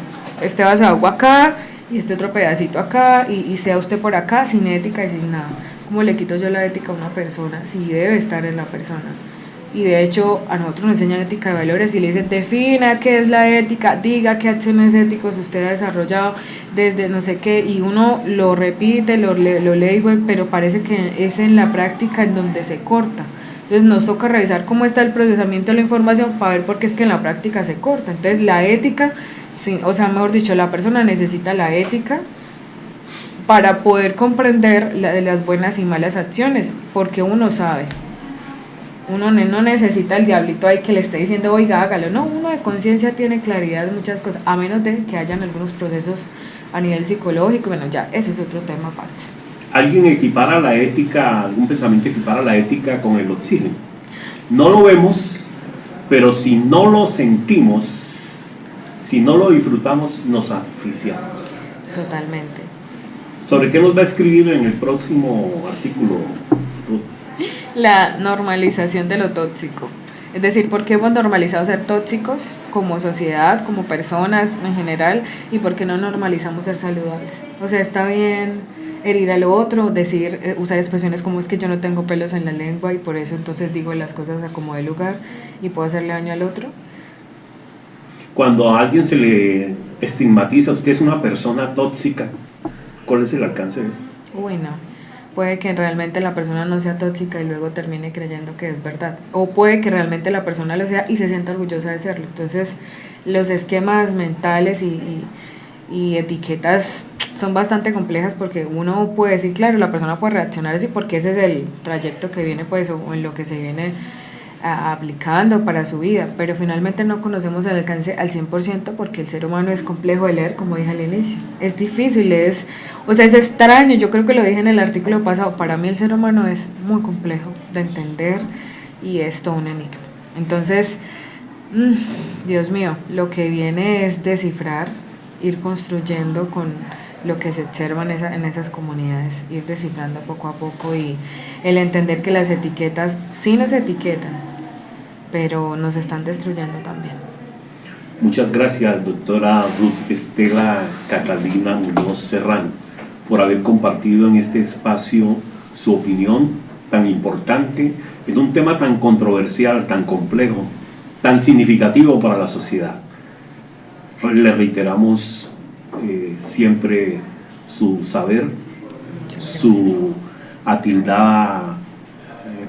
este vaso de agua acá y este otro pedacito acá, y sea usted por acá sin ética y sin nada. ¿Cómo le quito yo la ética a una persona? Sí, debe estar en la persona. Y de hecho a nosotros nos enseñan ética de valores y le dicen defina qué es la ética, diga qué acciones éticos usted ha desarrollado desde no sé qué, y uno lo repite, lo lee, pero parece que es en la práctica en donde se corta. Entonces nos toca revisar cómo está el procesamiento de la información para ver por qué es que en la práctica se corta. Entonces la ética, sí, o sea, mejor dicho, la persona necesita la ética para poder comprender las buenas y malas acciones, porque uno sabe. Uno no necesita el diablito ahí que le esté diciendo, oiga, hágalo. No, uno de conciencia tiene claridad de muchas cosas, a menos de que hayan algunos procesos a nivel psicológico. Bueno, ya, ese es otro tema aparte. ¿Alguien equipara la ética, algún pensamiento equipara la ética con el oxígeno? No lo vemos, pero si no lo sentimos, si no lo disfrutamos, nos asfixiamos. Totalmente. ¿Sobre qué nos va a escribir en el próximo artículo, Ruth? La normalización de lo tóxico. Es decir, ¿por qué hemos normalizado ser tóxicos como sociedad, como personas en general? ¿Y por qué no normalizamos ser saludables? O sea, está bien herir al otro, decir, usar expresiones como es que yo no tengo pelos en la lengua y por eso entonces digo las cosas a como de lugar y puedo hacerle daño al otro. Cuando a alguien se le estigmatiza, usted es una persona tóxica, ¿cuál es el alcance de eso? Uy, no. Puede que realmente la persona no sea tóxica y luego termine creyendo que es verdad. O puede que realmente la persona lo sea y se sienta orgullosa de serlo. Entonces, los esquemas mentales y etiquetas son bastante complejas porque uno puede decir, claro, la persona puede reaccionar así porque ese es el trayecto que viene, pues, o en lo que se viene aplicando para su vida, pero finalmente no conocemos el alcance al 100% porque el ser humano es complejo de leer, como dije al inicio. Es difícil, es extraño, yo creo que lo dije en el artículo pasado, para mí el ser humano es muy complejo de entender y es todo un enigma. Entonces, Dios mío, lo que viene es descifrar, ir construyendo con lo que se observa en esas comunidades, ir descifrando poco a poco y el entender que las etiquetas sí nos etiquetan, pero nos están destruyendo también. Muchas gracias, doctora Ruth Estela Catalina Muñoz Serrano, por haber compartido en este espacio su opinión tan importante en un tema tan controversial, tan complejo, tan significativo para la sociedad. Le reiteramos siempre su saber, su atildada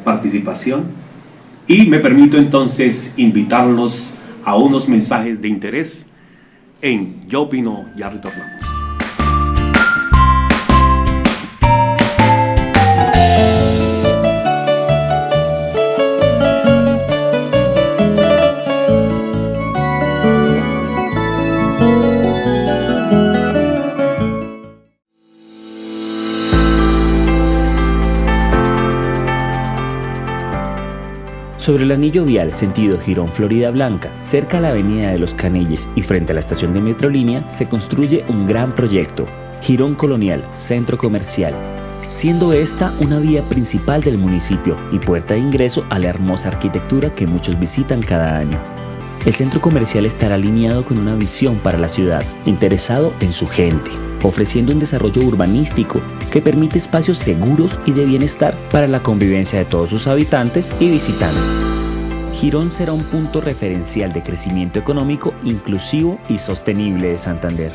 participación, y me permito entonces invitarlos a unos mensajes de interés en Yo Opino. Ya retornamos. Sobre el anillo vial sentido Girón Florida Blanca, cerca a la avenida de los Canelles y frente a la estación de Metrolínea, se construye un gran proyecto, Girón Colonial, Centro Comercial, siendo esta una vía principal del municipio y puerta de ingreso a la hermosa arquitectura que muchos visitan cada año. El centro comercial estará alineado con una visión para la ciudad, interesado en su gente, ofreciendo un desarrollo urbanístico que permite espacios seguros y de bienestar para la convivencia de todos sus habitantes y visitantes. Girón será un punto referencial de crecimiento económico inclusivo y sostenible de Santander.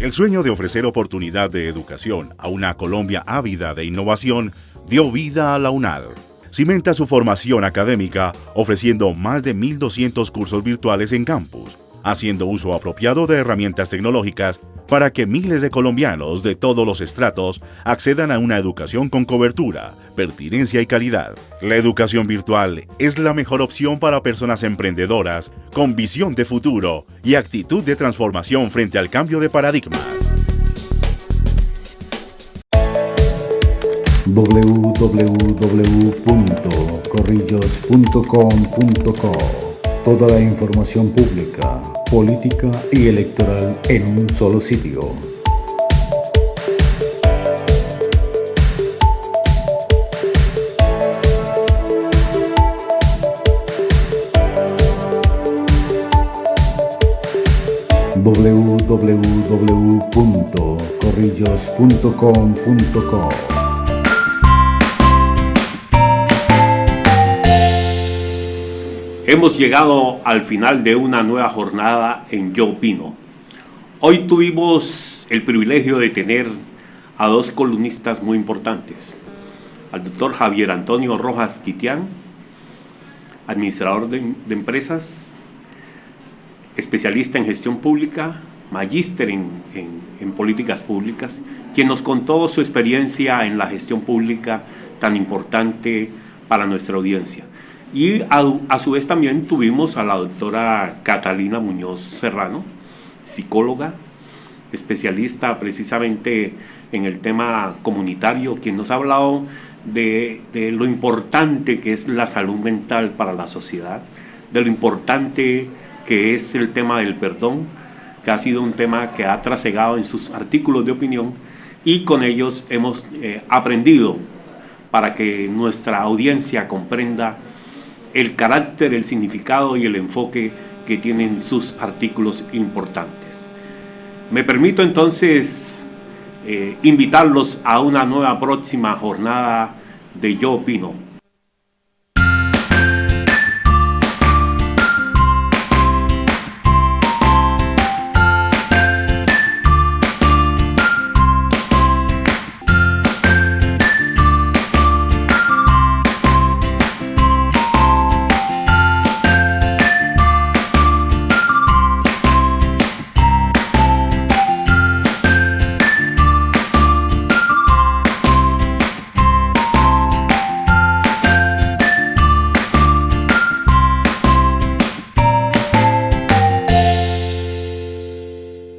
El sueño de ofrecer oportunidad de educación a una Colombia ávida de innovación dio vida a la UNAD. Cimenta su formación académica ofreciendo más de 1.200 cursos virtuales en campus, haciendo uso apropiado de herramientas tecnológicas para que miles de colombianos de todos los estratos accedan a una educación con cobertura, pertinencia y calidad. La educación virtual es la mejor opción para personas emprendedoras con visión de futuro y actitud de transformación frente al cambio de paradigmas. www.corrillos.com.co. Toda la información pública, política y electoral en un solo sitio. www.corrillos.com.co. Hemos llegado al final de una nueva jornada en Yo Opino. Hoy tuvimos el privilegio de tener a dos columnistas muy importantes. Al doctor Javier Antonio Rojas Quitián, administrador de empresas, especialista en gestión pública, magíster en políticas públicas, quien nos contó su experiencia en la gestión pública tan importante para nuestra audiencia. Y a su vez también tuvimos a la doctora Catalina Muñoz Serrano, psicóloga, especialista precisamente en el tema comunitario, quien nos ha hablado de lo importante que es la salud mental para la sociedad, de lo importante que es el tema del perdón, que ha sido un tema que ha trasegado en sus artículos de opinión, y con ellos hemos aprendido para que nuestra audiencia comprenda el carácter, el significado y el enfoque que tienen sus artículos importantes. Me permito entonces invitarlos a una nueva próxima jornada de Yo Opino.